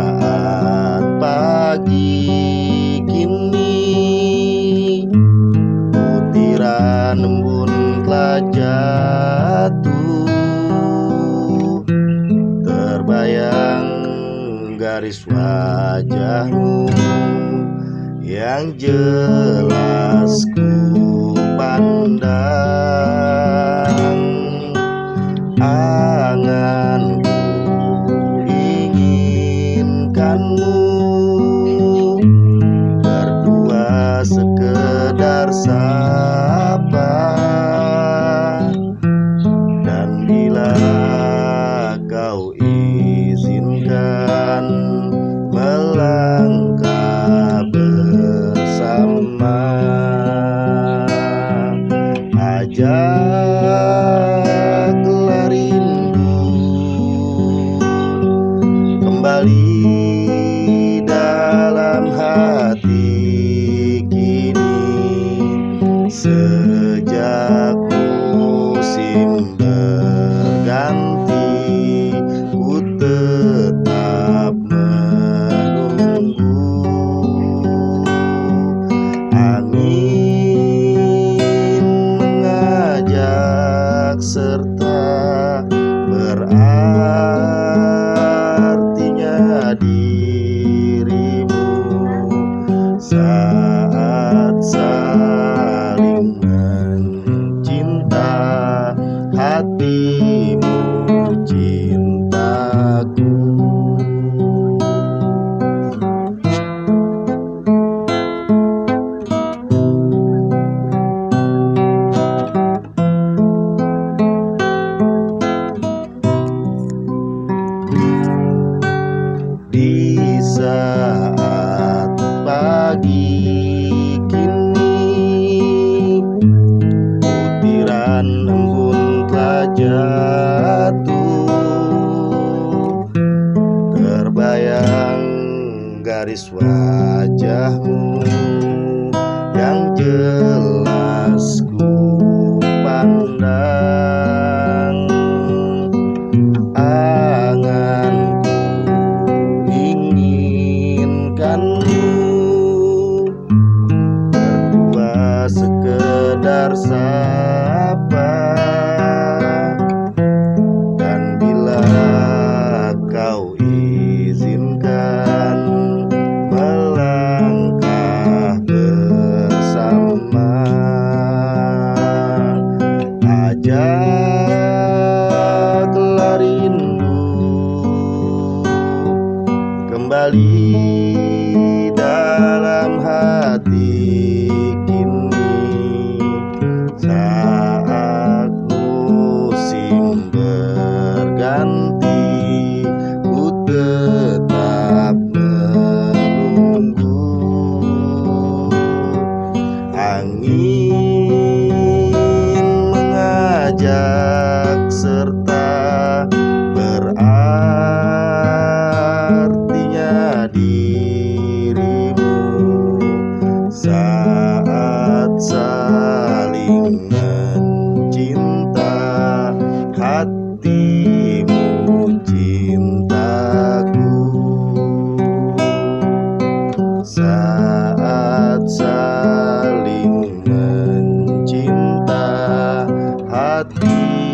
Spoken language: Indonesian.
saat pagi kini, butiran embun telah jatuh, terbayang garis wajahmu yang jelas ku pandang. Anganku inginkanmu, berdua sekedar sapa, dan bila kau izinkan melangkah bersama, ajaklah rindu kembali dalam hati kini. Sejak musim berganti, ku tetap menunggu. Angin mengajak serta berartinya dirimu saat saling mencinta, hatimu cintaku. Di saat pagi kini, butiran embun telah jatuh, terbayang garis wajahmu yang jelas ku pandang. Anganku inginkanmu, berdua sekedar sapa, dan bila kau izinkan melangkah bersama, ajaklah rindu kembali dalam hati kini. Saat musim berganti, ku tetap menunggu. Angin mengajak serta berartinya dirimu saat saling mencinta, hatimu cintaku. Saat saling mencinta, hati